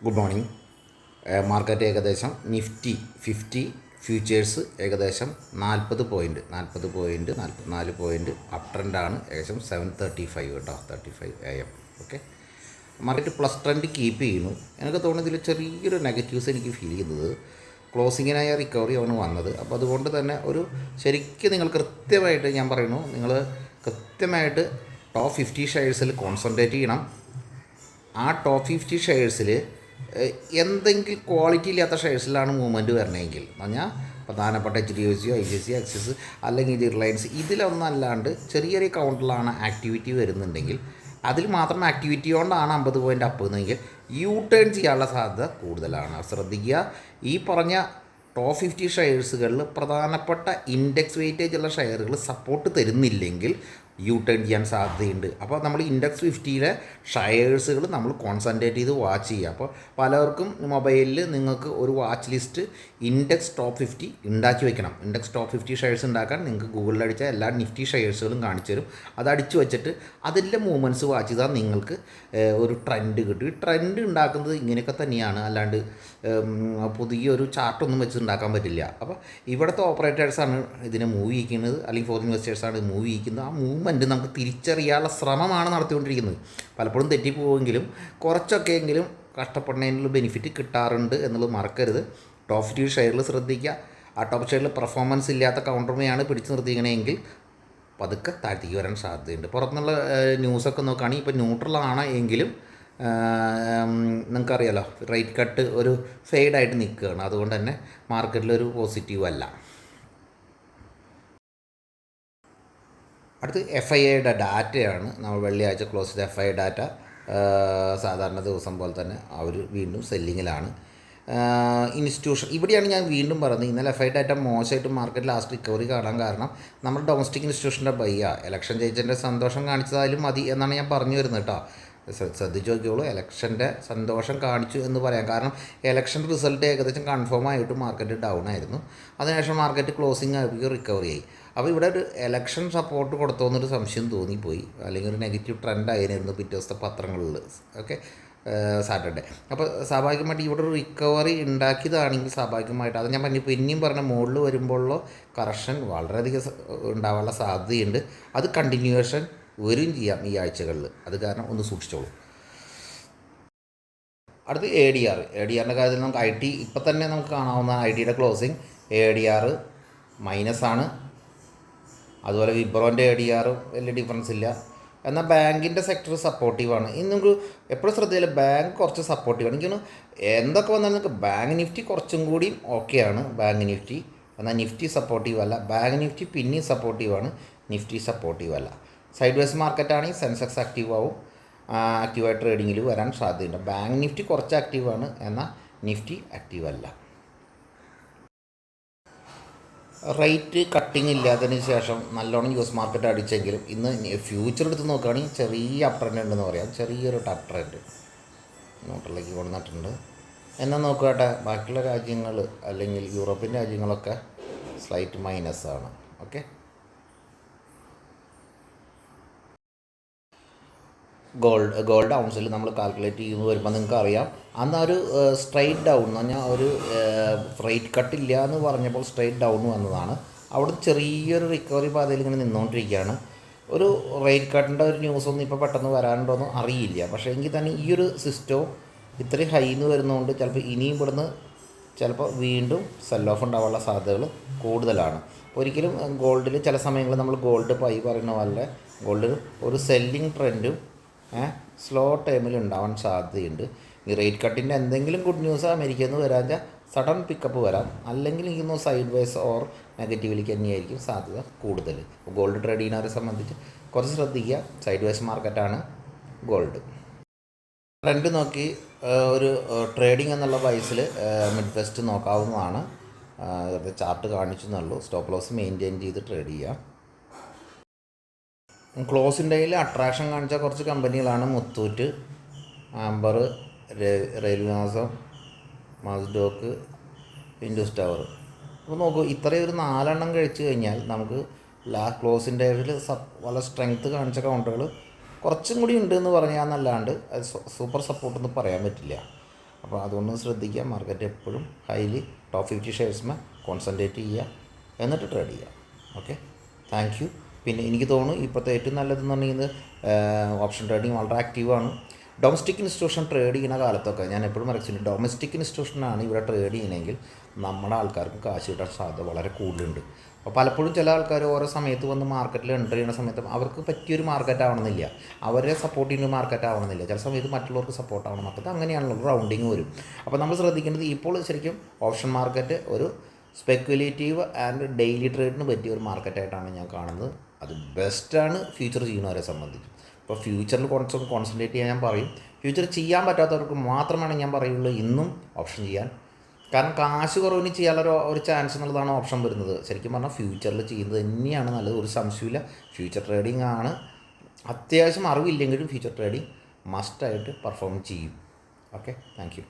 Good morning. Market ഏകദേശം Nifty 50 futures ഏകദേശം 44 point up ട്രെൻഡാണ്. ഏകദേശം 7:35 കേട്ടോ, 35 AM. Okay, market plus trend keep ചെയ്യുന്നു. എനിക്ക് തോന്നുന്നതിൽ ചെറിയൊരു നെഗറ്റീവ്സ് എനിക്ക് ഫീൽ ചെയ്യുന്നത് ക്ലോസിങ്ങിനായ റിക്കവറി ആണ് വന്നത്. അപ്പോൾ അതുകൊണ്ട് തന്നെ ഒരു ശരിക്കും നിങ്ങൾ കൃത്യമായിട്ട് ഞാൻ പറയുന്നു, നിങ്ങൾ കൃത്യമായിട്ട് ടോപ്പ് 50 ഷെയർസിൽ കോൺസെൻട്രേറ്റ് ചെയ്യണം. ആ ടോപ്പ് 50 ഷെയർസിൽ എന്തെങ്കിലും ക്വാളിറ്റി ഇല്ലാത്ത ഷെയർസിലാണ് മൂവ്മെൻറ്റ് വരണമെങ്കിൽ എന്ന് പറഞ്ഞാൽ പ്രധാനപ്പെട്ട HDFC, ICICI, ആക്സിസ് അല്ലെങ്കിൽ റിലയൻസ് ഇതിലൊന്നല്ലാണ്ട് ചെറിയ ചെറിയ കൗണ്ടിലാണ് ആക്ടിവിറ്റി വരുന്നുണ്ടെങ്കിൽ, അതിൽ മാത്രം ആക്ടിവിറ്റി കൊണ്ടാണ് 50 പോയിൻ്റ് അപ്പുന്നെങ്കിൽ യു ടേൺ ചെയ്യാനുള്ള സാധ്യത കൂടുതലാണ്. ശ്രദ്ധിക്കുക, ഈ പറഞ്ഞ ടോപ്പ് 50 ഷെയർസുകളിൽ പ്രധാനപ്പെട്ട ഇൻഡെക്സ് വെയിറ്റേജ് ഉള്ള ഷെയറുകൾ സപ്പോർട്ട് തരുന്നില്ലെങ്കിൽ യു ടേൺ ചെയ്യാൻ സാധ്യതയുണ്ട്. അപ്പോൾ നമ്മൾ ഇൻഡെക്സ് 50-യിലെ ഷെയർസുകൾ നമ്മൾ കോൺസെൻട്രേറ്റ് ചെയ്ത് വാച്ച് ചെയ്യുക. അപ്പോൾ പലർക്കും മൊബൈലിൽ നിങ്ങൾക്ക് ഒരു വാച്ച് ലിസ്റ്റ് ഇൻഡെക്സ് ടോപ്പ് 50 ഉണ്ടാക്കി വെക്കണം. ഇൻഡെക്സ് ടോപ്പ് 50 ഷെയർസ് ഉണ്ടാക്കാൻ നിങ്ങൾക്ക് ഗൂഗിളിൽ അടിച്ചാൽ എല്ലാ നിഫ്റ്റി ഷെയർസുകളും കാണിച്ചു തരും. അത് അടിച്ചു വെച്ചിട്ട് അതിൻ്റെ മൂവ്മെൻറ്റ്സ് വാച്ച് ചെയ്താൽ നിങ്ങൾക്ക് ഒരു ട്രെൻഡ് കിട്ടും. ഈ ട്രെൻഡ് ഉണ്ടാക്കുന്നത് ഇങ്ങനെയൊക്കെ തന്നെയാണ്, അല്ലാണ്ട് പുതിയൊരു ചാർട്ടൊന്നും വെച്ച് ഉണ്ടാക്കാൻ പറ്റില്ല. അപ്പോൾ ഇവിടുത്തെ ഓപ്പറേറ്റേഴ്സാണ് ഇതിനെ മൂവ് ചെയ്യിക്കുന്നത്, അല്ലെങ്കിൽ ഫോറിൻ ഇൻവെസ്റ്റേഴ്സാണ് മൂവ് ചെയ്യിക്കുന്നത്. ആ മൂവ്മെൻറ്റ് നമുക്ക് തിരിച്ചറിയാനുള്ള ശ്രമമാണ് നടത്തിക്കൊണ്ടിരിക്കുന്നത്. പലപ്പോഴും തെറ്റിപ്പോവുമെങ്കിലും കുറച്ചൊക്കെയെങ്കിലും കഷ്ടപ്പെടുന്നതിനുള്ള ബെനിഫിറ്റ് കിട്ടാറുണ്ട് എന്നുള്ളത് മറക്കരുത്. ടോപ്പ് 50 ഷെയറിൽ ശ്രദ്ധിക്കുക. ആ ടോപ്പ് ഷെയറിൽ പെർഫോമൻസ് ഇല്ലാത്ത കൗണ്ടർമേയാണ് പിടിച്ചു നിർത്തിക്കണമെങ്കിൽ പതുക്കെ താഴ്ത്തിക്ക് വരാൻ സാധ്യതയുണ്ട്. പുറത്തുനിന്നുള്ള ന്യൂസൊക്കെ നോക്കുകയാണെങ്കിൽ ഇപ്പോൾ ന്യൂട്രലാണ് എങ്കിലും നിങ്ങൾക്കറിയാലോ, റേറ്റ് കട്ട് ഒരു ഫെയ്ഡായിട്ട് നിൽക്കുകയാണ്. അതുകൊണ്ട് തന്നെ മാർക്കറ്റിലൊരു പോസിറ്റീവ് അല്ല. അടുത്ത് FIIയുടെ ഡാറ്റയാണ്. നമ്മൾ വെള്ളിയാഴ്ച ക്ലോസ് ചെയ്ത FII ഡാറ്റ സാധാരണ ദിവസം പോലെ തന്നെ അവർ വീണ്ടും സെല്ലിങ്ങിലാണ്. ഇൻസ്റ്റിറ്റ്യൂഷൻ ഇവിടെയാണ് ഞാൻ വീണ്ടും പറയുന്നത്, ഇന്നലെ FII ഡാറ്റ മോശമായിട്ട് മാർക്കറ്റ് ലാസ്റ്റ് റിക്കവറി കാണാൻ കാരണം നമ്മൾ ഡൊമസ്റ്റിക് ഇൻസ്റ്റിറ്റ്യൂഷൻ്റെ ഇലക്ഷൻ ജയിച്ചതിൻ്റെ സന്തോഷം കാണിച്ചതായാലും മതി എന്നാണ് ഞാൻ പറഞ്ഞു വരുന്നത് കേട്ടോ. ശ്രദ്ധിച്ച് നോക്കിയോളൂ, ഇലക്ഷൻ്റെ സന്തോഷം കാണിച്ചു എന്ന് പറയാം. കാരണം ഇലക്ഷൻ റിസൾട്ട് ഏകദേശം കൺഫേം ആയിട്ട് മാർക്കറ്റ് ഡൗൺ ആയിരുന്നു. അതിനുശേഷം മാർക്കറ്റ് ക്ലോസിങ് ആയി റിക്കവറി ആയി. അപ്പോൾ ഇവിടെ ഒരു ഇലക്ഷൻ സപ്പോർട്ട് കൊടുത്തോന്നൊരു സംശയം തോന്നിപ്പോയി, അല്ലെങ്കിൽ ഒരു നെഗറ്റീവ് ട്രെൻഡ് ആയിരുന്നു പിറ്റേ ദിവസത്തെ പത്രങ്ങളിൽ. Okay, Saturday. അപ്പോൾ സ്വാഭാവികമായിട്ട് ഇവിടെ ഒരു റിക്കവറി ഉണ്ടാക്കിയതാണെങ്കിൽ സ്വാഭാവികമായിട്ട് അത് ഞാൻ പിന്നെയും പറഞ്ഞ മുകളിൽ വരുമ്പോഴുള്ള കറക്ഷൻ വളരെയധികം ഉണ്ടാവാനുള്ള സാധ്യതയുണ്ട്. അത് കണ്ടിന്യൂവേഷൻ വരും ചെയ്യാം ഈ ആഴ്ചകളിൽ. അത് കാരണം ഒന്ന് സൂക്ഷിച്ചോളൂ. അടുത്ത് ADRൻ്റെ കാര്യത്തിൽ നമുക്ക് IT ഇപ്പം തന്നെ നമുക്ക് കാണാവുന്ന ITയുടെ ക്ലോസിങ് ADR മൈനസാണ്. അതുപോലെ വിബ്രോൻ്റെ ADR വലിയ ഡിഫറൻസ് ഇല്ല. എന്നാൽ ബാങ്കിൻ്റെ സെക്ടർ സപ്പോർട്ടീവാണ്. ഇന്ന് നമുക്ക് എപ്പോഴും ശ്രദ്ധയില്ല, ബാങ്ക് കുറച്ച് സപ്പോർട്ടീവാണ്. എനിക്കൊന്ന് എന്തൊക്കെ വന്നാലും നമുക്ക് ബാങ്ക് നിഫ്റ്റി കുറച്ചും കൂടി ഓക്കെയാണ്. ബാങ്ക് നിഫ്റ്റി എന്നാൽ നിഫ്റ്റി സപ്പോർട്ടീവ് അല്ല. ബാങ്ക് നിഫ്റ്റി പിന്നെയും സപ്പോർട്ടീവാണ്, നിഫ്റ്റി സപ്പോർട്ടീവ് അല്ല. സൈഡ് വേസ് മാർക്കറ്റാണെങ്കിൽ സെൻസെക്സ് ആക്റ്റീവ് ആവും, ആക്റ്റീവായ ട്രേഡിങ്ങിൽ വരാൻ സാധ്യതയുണ്ട്. ബാങ്ക് നിഫ്റ്റി കുറച്ച് ആക്റ്റീവാണ്, എന്നാൽ നിഫ്റ്റി ആക്റ്റീവ് അല്ല. റേറ്റ് കട്ടിങ് ഇല്ലാത്തതിന് ശേഷം നല്ലോണം US മാർക്കറ്റ് അടിച്ചെങ്കിലും ഇന്ന് ഫ്യൂച്ചർ എടുത്ത് നോക്കുകയാണെങ്കിൽ ചെറിയ അപ് ട്രെൻഡ് ഉണ്ടെന്ന് പറയാം. ചെറിയൊരു അപ് ട്രെൻഡ് നോട്ടിലേക്ക് കൊണ്ടുവന്നിട്ടുണ്ട്. എന്നാൽ നോക്കുകട്ടെ, ബാക്കിയുള്ള രാജ്യങ്ങൾ അല്ലെങ്കിൽ യൂറോപ്യൻ രാജ്യങ്ങളൊക്കെ സ്ലൈറ്റ് മൈനസാണ്. ഓക്കെ, ഗോൾഡ് ഔൺസിൽ നമ്മൾ കാൽക്കുലേറ്റ് ചെയ്യുന്നത് വരുമ്പോൾ നിങ്ങൾക്ക് അറിയാം, അന്ന് ഒരു സ്ട്രൈറ്റ് ഡൗൺ എന്ന് പറഞ്ഞാൽ ഒരു റേറ്റ് കട്ടില്ല എന്ന് പറഞ്ഞപ്പോൾ സ്ട്രൈറ്റ് ഡൗൺ വന്നതാണ്. അവിടെ ചെറിയൊരു റിക്കവറി പാതയിൽ ഇങ്ങനെ നിന്നുകൊണ്ടിരിക്കുകയാണ്. ഒരു റേറ്റ് കട്ടിൻ്റെ ഒരു ന്യൂസൊന്നും ഇപ്പോൾ പെട്ടെന്ന് വരാനുണ്ടോയെന്ന് അറിയില്ല. പക്ഷേ എങ്കിൽ തന്നെ ഈ ഒരു സിസ്റ്റവും ഇത്രയും ഹൈന്ന് വരുന്നതുകൊണ്ട് ചിലപ്പോൾ ഇനിയും ഇവിടുന്ന് ചിലപ്പോൾ വീണ്ടും സെൽ ഓഫ് ഉണ്ടാവാനുള്ള സാധ്യതകൾ കൂടുതലാണ്. ഒരിക്കലും ഗോൾഡിൽ ചില സമയങ്ങളിൽ നമ്മൾ ഗോൾഡ് പൈ പറയുന്ന പോലെ ഗോൾഡിൽ ഒരു സെല്ലിങ് ട്രെൻഡും സ്ലോ ടൈമിൽ ഉണ്ടാവാൻ സാധ്യതയുണ്ട്. ഈ റേറ്റ് കട്ടിൻ്റെ എന്തെങ്കിലും ഗുഡ് ന്യൂസ് അമേരിക്കയിൽ നിന്ന് വരാൻ സഡൻ പിക്കപ്പ് വരാം, അല്ലെങ്കിൽ എനിക്കൊന്ന് സൈഡ് വേസ് ഓർ നെഗറ്റീവിലേക്ക് തന്നെയായിരിക്കും സാധ്യത കൂടുതൽ. ഗോൾഡ് ട്രേഡ് ചെയ്യുന്നവരെ സംബന്ധിച്ച് കുറച്ച് ശ്രദ്ധിക്കുക. സൈഡ് വേസ് മാർക്കറ്റാണ് ഗോൾഡ്. ട്രെൻഡ് നോക്കി ഒരു ട്രേഡിംഗ് എന്നുള്ള വയസ്സിൽ മിഡ് വെസ്റ്റ് നോക്കാവുന്നതാണ്. ചാർട്ട് കാണിച്ചെന്നുള്ളൂ. സ്റ്റോപ്പ് ലോസ് മെയിൻറ്റെയിൻ ചെയ്ത് ട്രേഡ് ചെയ്യുക. ക്ലോസിൻ്റെ അട്രാക്ഷൻ കാണിച്ച കുറച്ച് കമ്പനികളാണ് മുത്തൂറ്റ്, ആംബർ, റെയിൽവേസം, മസ്ഡോക്ക്, ഇൻഡസ് ടവർ. അപ്പോൾ നോക്കൂ, ഇത്രയും ഒരു 4 എണ്ണം കഴിച്ച് കഴിഞ്ഞാൽ നമുക്ക് ക്ലോസിൻ്റെ വളരെ സ്ട്രെങ്ത്ത് കാണിച്ച കൗണ്ടറുകൾ കുറച്ചും കൂടി ഉണ്ട് എന്ന് പറഞ്ഞാൽ എന്നല്ലാണ്ട് സൂപ്പർ സപ്പോർട്ടൊന്നും പറയാൻ പറ്റില്ല. അപ്പോൾ അതൊന്ന് ശ്രദ്ധിക്കുക. മാർക്കറ്റ് എപ്പോഴും ഹൈലി ടോപ്പ് 50 ഷെയർസ്മേ കോൺസെൻട്രേറ്റ് ചെയ്യുക, എന്നിട്ട് ട്രേഡ് ചെയ്യുക. Okay, thank you. പിന്നെ എനിക്ക് തോന്നുന്നു ഇപ്പോഴത്തെ ഏറ്റവും നല്ലതെന്ന് പറഞ്ഞിരുന്നത് ഓപ്ഷൻ ട്രേഡിങ് വളരെ ആക്റ്റീവാണ്. ഡൊമസ്റ്റിക് ഇൻസ്റ്റിറ്റ്യൂഷൻ ട്രേഡ് ചെയ്യുന്ന കാലത്തൊക്കെ ഞാൻ എപ്പോഴും പറയുന്നത് ഡൊമസ്റ്റിക് ഇൻസ്റ്റിറ്റ്യൂഷനാണ് ഇവിടെ ട്രേഡ് ചെയ്യണമെങ്കിൽ നമ്മുടെ ആൾക്കാർക്ക് കാശ് കിട്ടാൻ സാധ്യത വളരെ കൂടുതലുണ്ട്. അപ്പോൾ പലപ്പോഴും ചില ആൾക്കാർ ഓരോ സമയത്ത് വന്ന് മാർക്കറ്റിൽ എൻ്റർ ചെയ്യുന്ന സമയത്ത് അവർക്ക് പറ്റിയൊരു മാർക്കറ്റ് ആവണമെന്നില്ല, അവരെ സപ്പോർട്ട് ചെയ്യുന്ന മാർക്കറ്റ് ആവണമെന്നില്ല. ചില സമയത്ത് മറ്റുള്ളവർക്ക് സപ്പോർട്ട് ആവണം. അപ്പോൾ അങ്ങനെയാണല്ലോ റൗണ്ടിങ് വരും. അപ്പോൾ നമ്മൾ ശ്രദ്ധിക്കേണ്ടത് ഇപ്പോൾ ശരിക്കും ഓപ്ഷൻ മാർക്കറ്റ് ഒരു സ്പെക്കുലേറ്റീവ് ആൻഡ് ഡെയിലി ട്രേഡിന് പറ്റിയ ഒരു മാർക്കറ്റായിട്ടാണ് ഞാൻ കാണുന്നത്. അത് ബെസ്റ്റാണ് ഫ്യൂച്ചർ ചെയ്യുന്നവരെ സംബന്ധിച്ച്. ഇപ്പോൾ ഫ്യൂച്ചറിൽ കുറച്ച് കോൺസെൻട്രേറ്റ് ചെയ്യാൻ ഞാൻ പറയും. ഫ്യൂച്ചർ ചെയ്യാൻ പറ്റാത്തവർക്ക് മാത്രമാണ് ഞാൻ പറയുള്ളൂ ഇന്നും ഓപ്ഷൻ ചെയ്യാൻ. കാരണം കാശ് കുറവിന് ചെയ്യാനുള്ള ഒരു ചാൻസ് എന്നുള്ളതാണ് ഓപ്ഷൻ വരുന്നത്. ശരിക്കും പറഞ്ഞാൽ ഫ്യൂച്ചറിൽ ചെയ്യുന്നത് തന്നെയാണ് നല്ലത്, ഒരു സംശയമില്ല. ഫ്യൂച്ചർ ട്രേഡിംഗ് ആണ്. അത്യാവശ്യം അറിവില്ലെങ്കിലും ഫ്യൂച്ചർ ട്രേഡിംഗ് മസ്റ്റായിട്ട് പെർഫോം ചെയ്യും. Okay, thank you.